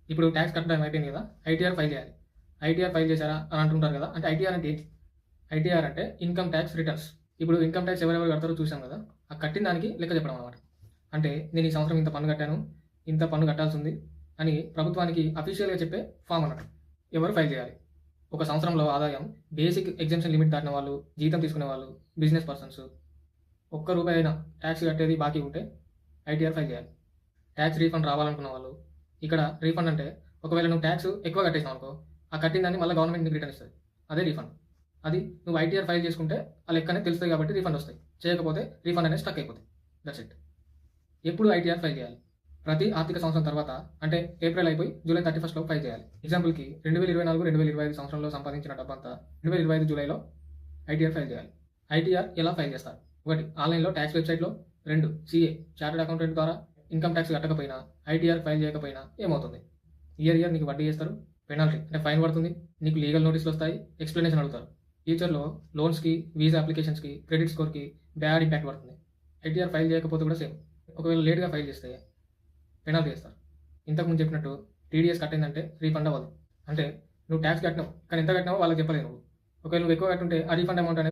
ఇప్పుడు ట్యాక్స్ కట్టడం అయిపోయింది కదా, ఐటీఆర్ ఫైల్ చేయాలి. ఐటీఆర్ ఫైల్ చేశారా అని అంటుంటారు కదా, అంటే ఐటీఆర్ అంటే ఏంటి? ఐటీఆర్ అంటే ఇన్కమ్ ట్యాక్స్ రిటర్న్స్. ఇప్పుడు ఇన్కమ్ ట్యాక్స్ ఎవరెవరు కడతారో చూసాం కదా, ఆ కట్టిన దానికి లెక్క చెప్పడం అనమాట. అంటే నేను ఈ సంవత్సరం ఇంత పన్ను కట్టాను, ఇంత పన్ను కట్టాల్సి ఉంది అని ప్రభుత్వానికి అఫీషియల్గా చెప్పే ఫామ్ అన్నట్టు. ఎవరు ఫైల్ చేయాలి? ఒక సంవత్సరంలో ఆదాయం బేసిక్ ఎగ్జామ్షన్ లిమిట్ దాటిన వాళ్ళు, జీతం తీసుకునే వాళ్ళు, బిజినెస్ పర్సన్స్, ఒక్క రూపాయి అయినా ట్యాక్స్ కట్టేది బాకీ ఉంటే ఐటీఆర్ ఫైల్ చేయాలి. ట్యాక్స్ రీఫండ్ రావాలనుకున్న వాళ్ళు, ఇక్కడ రీఫండ్ అంటే ఒకవేళ నువ్వు ట్యాక్స్ ఎక్కువ కట్టేసినావు అనుకో, ఆ కట్టిన దాన్ని మళ్ళీ గవర్నమెంట్ నీకు రిటర్న్ ఇస్తుంది, అదే రీఫండ్. అది నువ్వు ఐటీఆర్ ఫైల్ చేసుకుంటే ఆ లెక్క అనేది తెలుస్తుంది కాబట్టి రీఫండ్ వస్తాయి, చేయకపోతే రీఫండ్ అనేది స్టక్ అయిపోతుంది. That's it. ఎప్పుడు ఐటీఆర్ ఫైల్ చేయాలి? ప్రతి ఆర్థిక సంవత్సరం తర్వాత, అంటే ఏప్రిల్ అయిపోయి జూలై 31 ఫైల్ చేయాలి. ఎగ్జాంపుల్కి 2024-2025 సంవత్సరంలో సంపాదించిన డబ్బంతా 2025 జూలైలో ఐటీఆర్ ఫైల్ చేయాలి. ఐటీఆర్ ఎలా ఫైల్ చేస్తారు? 1, ఆన్లైన్లో ట్యాక్స్ వెబ్సైట్లో. 2, CA చార్టెడ్ అకౌంటెంట్ ద్వారా ఇన్కమ్ ట్యాక్స్ కట్టకపోయినా, ఐటీఆర్ ఫైల్ చేయకపోయినా ఏమవుతుంది? ఇయర్ నీకు వడ్డీ చేస్తారు, పెనాల్టీ అంటే ఫైన్ పడుతుంది, నీకు లీగల్ నోటీసులు వస్తాయి, ఎక్స్ప్లెనేషన్ అడుగుతారు. ఫ్యూచర్లో లోన్స్కి, వీసా అప్లికేషన్స్కి, క్రెడిట్ స్కోర్కి బ్యాడ్ ఇంపాక్ట్ పడుతుంది. ఐటీఆర్ ఫైల్ చేయకపోతే కూడా సేమ్. ఒకవేళ లేట్గా ఫైల్ చేస్తే పెనాల్టీ చేస్తారు. ఇంతకుముందు చెప్పినట్టు టీడీఎస్ కట్టిందంటే రీఫండ్ అవ్వదు. అంటే నువ్వు ట్యాక్స్ కట్టినావు, కానీ ఎంత కట్టినావో వాళ్ళకి చెప్పలేదు నువ్వు. ఒకవేళ నువ్వు ఎక్కువ కట్టుంటే ఆ రీఫండ్ అమౌంట్ అనేది